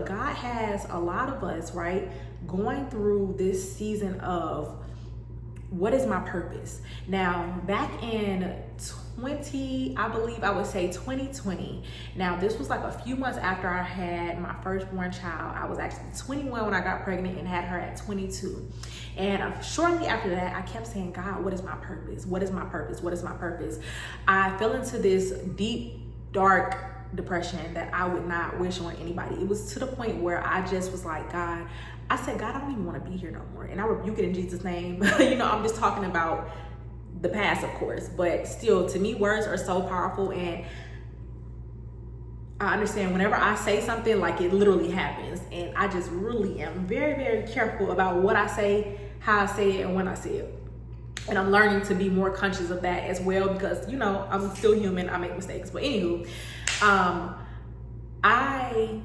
God has a lot of us, right, going through this season of what is my purpose. Now, back in 2020. Now, this was like a few months after I had my firstborn child. I was actually 21 when I got pregnant and had her at 22. And shortly after that, I kept saying, God, what is my purpose? What is my purpose? What is my purpose? I fell into this deep, dark depression that I would not wish on anybody. It was to the point where I just was like, God, I said, God, I don't even want to be here no more. And I rebuke it in Jesus' name. I'm just talking about the past, of course, but still, to me, words are so powerful. And I understand whenever I say something, like, it literally happens. And I just really am very, very careful about what I say, how I say it, and when I say it. And I'm learning to be more conscious of that as well, because, I'm still human. I make mistakes. But anywho, I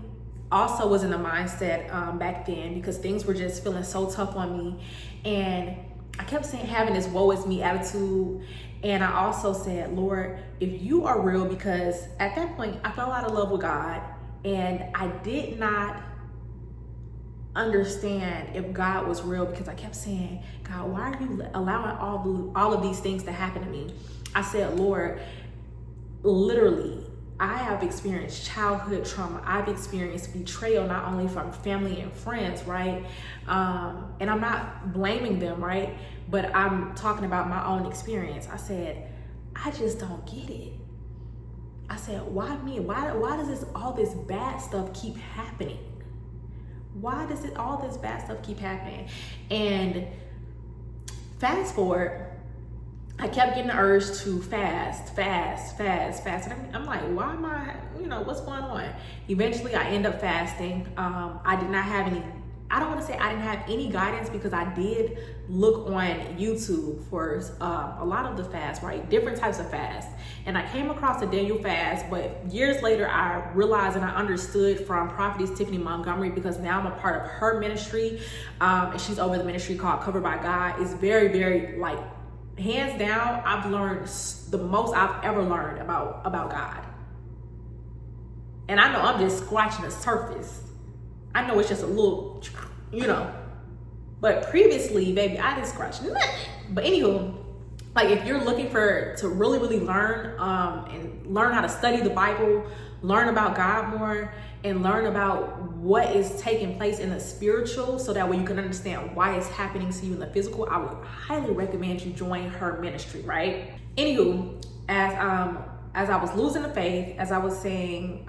also was in the mindset back then, because things were just feeling so tough on me. And I kept having this woe is me attitude. And I also said, Lord, if you are real, because at that point I fell out of love with God, and I did not understand if God was real, because I kept saying, God, why are you allowing all of these things to happen to me? I said, Lord, literally, I have experienced childhood trauma. I've experienced betrayal, not only from family and friends, right? And I'm not blaming them, right? But I'm talking about my own experience. I said, I just don't get it. I said, why me? Why does all this bad stuff keep happening? Why does all this bad stuff keep happening? And fast forward, I kept getting the urge to fast. And I'm like, why am I, what's going on? Eventually, I end up fasting. I did not have any, I don't want to say I didn't have any guidance, because I did look on YouTube for a lot of the fasts, right? Different types of fasts. And I came across the Daniel fast, but years later, I realized and I understood from Prophetess Tiffany Montgomery, because now I'm a part of her ministry. And she's over the ministry called Covered by God. It's very, very, hands down, I've learned the most I've ever learned about God. And I know I'm just scratching the surface. I know it's just a little, but previously, baby, I didn't scratch nothing. But anywho, if you're looking to really, really learn and learn how to study the Bible, learn about God more, and learn about what is taking place in the spiritual, so that way you can understand why it's happening to you in the physical, I would highly recommend you join her ministry, right? Anywho, as I was losing the faith, as I was saying,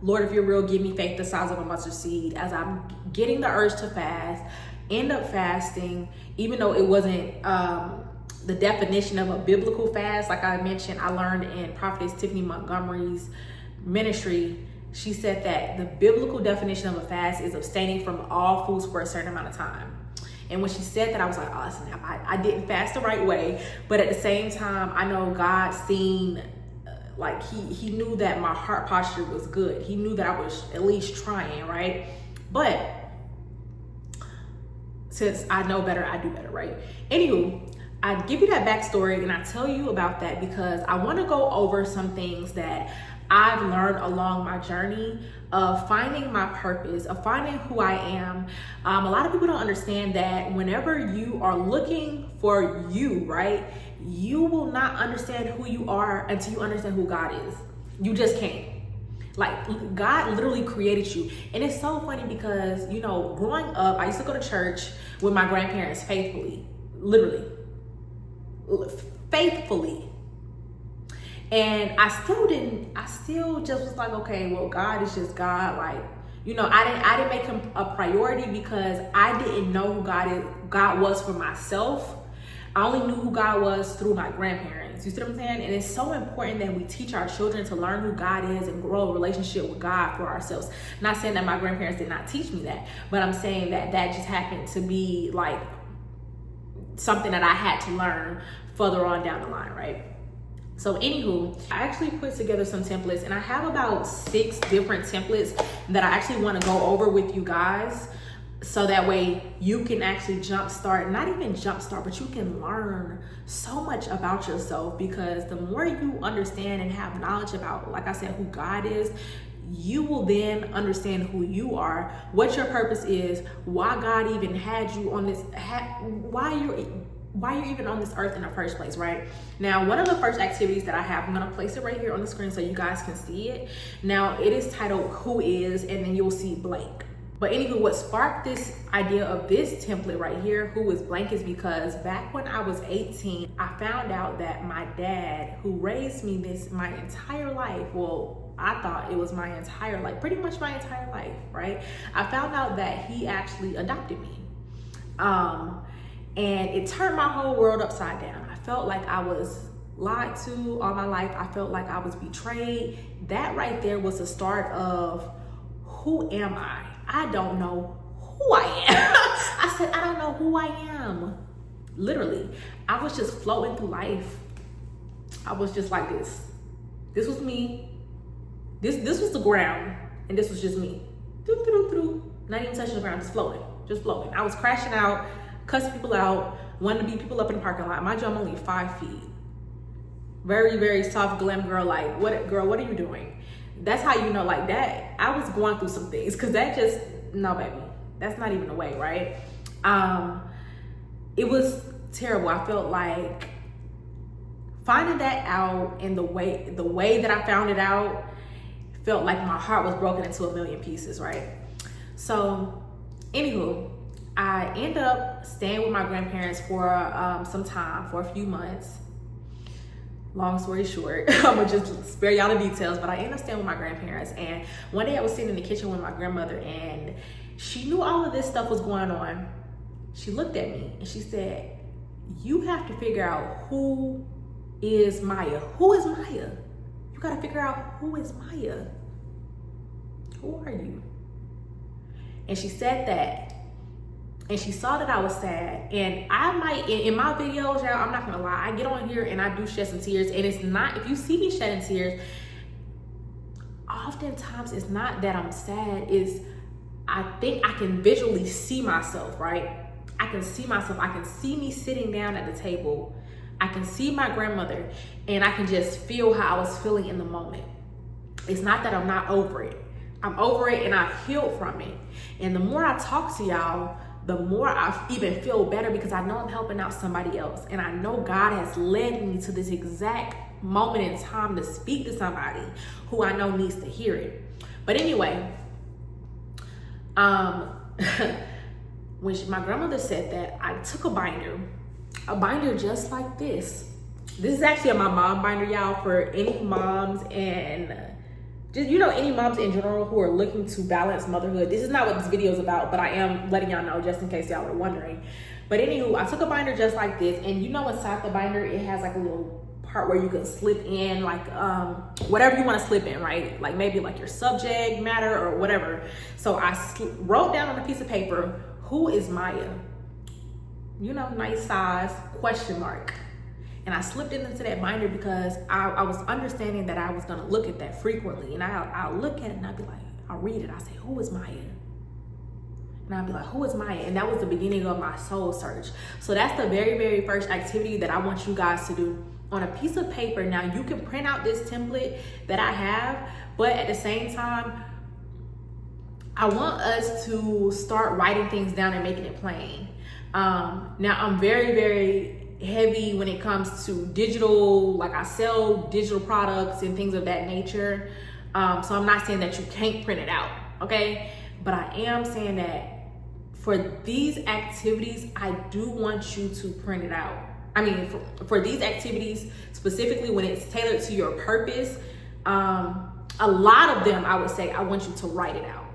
Lord, if you're real, give me faith the size of a mustard seed. As I'm getting the urge to fast, end up fasting, even though it wasn't the definition of a biblical fast. Like I mentioned, I learned in Prophetess Tiffany Montgomery's ministry. She said that the biblical definition of a fast is abstaining from all foods for a certain amount of time. And when she said that, I was like, oh, snap, I didn't fast the right way. But at the same time, I know God seen, he knew that my heart posture was good. He knew that I was at least trying, right? But since I know better, I do better, right? Anywho, I give you that backstory, and I tell you about that because I want to go over some things that I've learned along my journey of finding my purpose, of finding who I am. A lot of people don't understand that whenever you are looking for you, right, you will not understand who you are until you understand who God is. You just can't. God literally created you. And it's so funny because, growing up, I used to go to church with my grandparents faithfully, literally, faithfully. And I still just was like, okay, well, God is just God. I didn't make him a priority because I didn't know who God was for myself. I only knew who God was through my grandparents. You see what I'm saying? And it's so important that we teach our children to learn who God is and grow a relationship with God for ourselves. Not saying that my grandparents did not teach me that, but I'm saying that just happened to be something that I had to learn further on down the line, right? So anywho, I actually put together some templates, and I have about 6 different templates that I actually want to go over with you guys, so that way you can actually not even jumpstart, but you can learn so much about yourself, because the more you understand and have knowledge about, like I said, who God is, you will then understand who you are, what your purpose is, why God even had you on this, why you're even on this earth in the first place, right? Now, one of the first activities that I have, I'm gonna place it right here on the screen so you guys can see it. Now, it is titled Who Is, and then you'll see blank. But anyway, what sparked this idea of this template right here, Who Is Blank, is because back when I was 18, I found out that my dad, who raised me my entire life, well, I thought it was my entire life, pretty much my entire life, right? I found out that he actually adopted me. And it turned my whole world upside down. I felt like I was lied to all my life. I felt like I was betrayed. That right there was the start of, who am I? I don't know who I am. I said, I don't know who I am. Literally, I was just floating through life. I was just like this. This was me. This was the ground, and this was just me. Not even touching the ground, just floating, just floating. I was crashing out, cussing people out, wanting to beat people up in the parking lot. Mind you, I'm only 5 feet. Very, very soft, glam girl. Like, what are you doing? That's how you know, like that. I was going through some things, because that just, no, baby, that's not even the way, right? It was terrible. I felt like finding that out, and the way that I found it out, felt like my heart was broken into a million pieces, right? So, anywho, I end up staying with my grandparents for some time, for a few months. Long story short, I'm gonna just spare y'all the details, but I ended up staying with my grandparents. And one day I was sitting in the kitchen with my grandmother, and she knew all of this stuff was going on. She looked at me and she said, you have to figure out who is Maya. Who is Maya? You gotta figure out who is Maya. Who are you? And she said that, and she saw that I was sad. And I might, in my videos, y'all, I'm not gonna lie, I get on here and I do shed some tears. And it's not, if you see me shedding tears, oftentimes it's not that I'm sad, it's I think I can visually see myself, right? I can see myself. I can see me sitting down at the table. I can see my grandmother, and I can just feel how I was feeling in the moment. It's not that I'm not over it. I'm over it, and I've healed from it. And the more I talk to y'all, the more I even feel better, because I know I'm helping out somebody else. And I know God has led me to this exact moment in time to speak to somebody who I know needs to hear it. But anyway, when my grandmother said that, I took a binder just like this. This is actually my mom binder, y'all, for any moms and just, you know, any moms in general who are looking to balance motherhood. This is not what this video is about, but I am letting y'all know just in case y'all are wondering. But anywho, I took a binder just like this, and you know, inside the binder, it has like a little part where you can slip in like whatever you want to slip in, right? Like maybe like your subject matter or whatever. So I wrote down on a piece of paper, who is Maya? You know, nice size, question mark. And I slipped it into that binder because I was understanding that I was gonna look at that frequently. And I'll look at it and I'll be like, I'll read it. I say, who is Maya? And I'll be like, who is Maya? And that was the beginning of my soul search. So that's the very, very first activity that I want you guys to do on a piece of paper. Now you can print out this template that I have, but at the same time, I want us to start writing things down and making it plain. Now I'm very, very heavy when it comes to digital, like I sell digital products and things of that nature. So I'm not saying that you can't print it out, okay? But I am saying that for these activities, I do want you to print it out. I mean, for these activities, specifically when it's tailored to your purpose, a lot of them, I would say, I want you to write it out,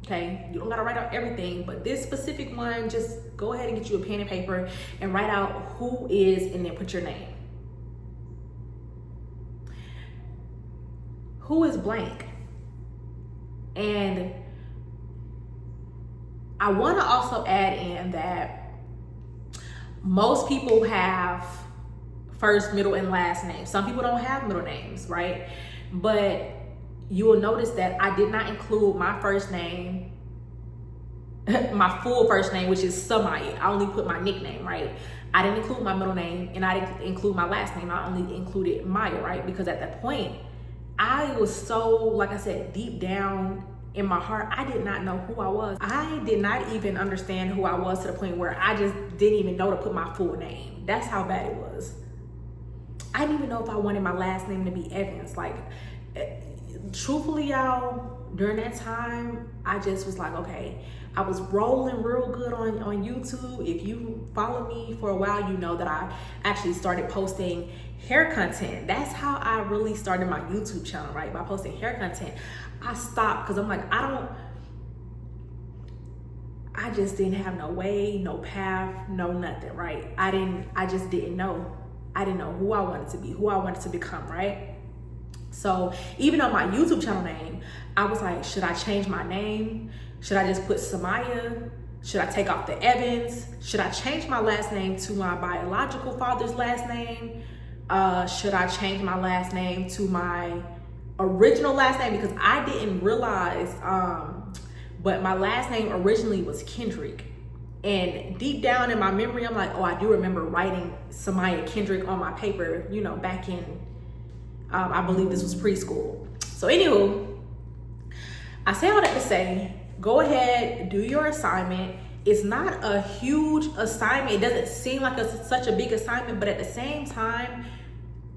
okay? You don't gotta write out everything, but this specific one, just go ahead and get you a pen and paper and write out who is, and then put your name. Who is blank? And I wanna also add in that most people have first, middle, and last names. Some people don't have middle names, right? But you will notice that I did not include my first name, my full first name, which is Samaya. I only put my nickname, right? I didn't include my middle name, and I didn't include my last name. I only included Maya, right? Because at that point, I was so, like I said, deep down in my heart, I did not know who I was. I did not even understand who I was to the point where I just didn't even know to put my full name. That's how bad it was. I didn't even know if I wanted my last name to be Evans. Like, truthfully, y'all, during that time, I just was like, okay, I was rolling real good on YouTube. If you follow me for a while, you know that I actually started posting hair content. That's how I really started my YouTube channel, right? By posting hair content. I stopped because I'm like, I just didn't have no way, no path, no nothing, right? I just didn't know. I didn't know who I wanted to be, who I wanted to become, right? So even on my YouTube channel name, I was like, should I change my name? Should I just put Samaya? Should I take off the Evans? Should I change my last name to my biological father's last name? Should I change my last name to my original last name? Because I didn't realize, but my last name originally was Kendrick. And deep down in my memory, I'm like, oh, I do remember writing Samaya Kendrick on my paper, you know, back in, I believe this was preschool. So anywho, I say all that to say, go ahead, do your assignment. It's not a huge assignment. It doesn't seem like it's such a big assignment, but at the same time,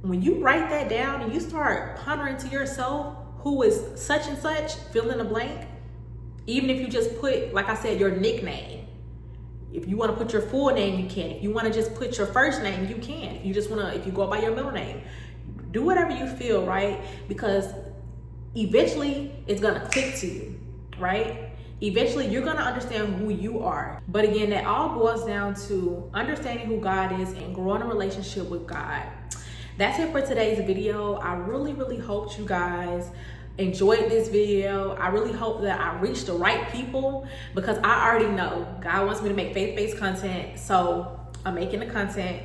when you write that down and you start pondering to yourself, who is such and such, fill in the blank, even if you just put, like I said, your nickname. If you want to put your full name, you can. If you want to just put your first name, you can. If you just want to, if you go by your middle name, do whatever you feel, right? Because eventually it's going to click to you, right? Eventually you're going to understand who you are. But again, that all boils down to understanding who God is and growing a relationship with God. That's it for today's video. I really hope you guys enjoyed this video. I really hope that I reached the right people, because I already know God wants me to make faith-based content. So I'm making the content,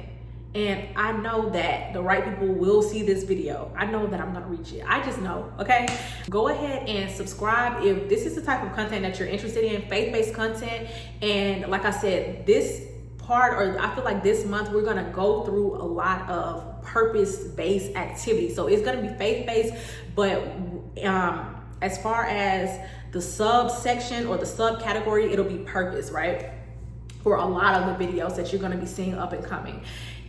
and I know that the right people will see this video. I know that I'm gonna reach it. I just know, okay? Go ahead and subscribe if this is the type of content that you're interested in, faith-based content. And like I said, this part, or I feel like this month, we're gonna go through a lot of purpose-based activities. So it's gonna be faith-based, but as far as the subsection or the subcategory, it'll be purpose, right? For a lot of the videos that you're gonna be seeing up and coming.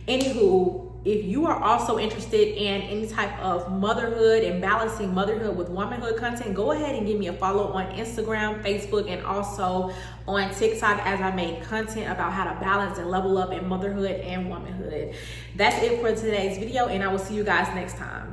Anywho, if you are also interested in any type of motherhood and balancing motherhood with womanhood content, go ahead and give me a follow on Instagram, Facebook, and also on TikTok, as I make content about how to balance and level up in motherhood and womanhood. That's it for today's video, and I will see you guys next time.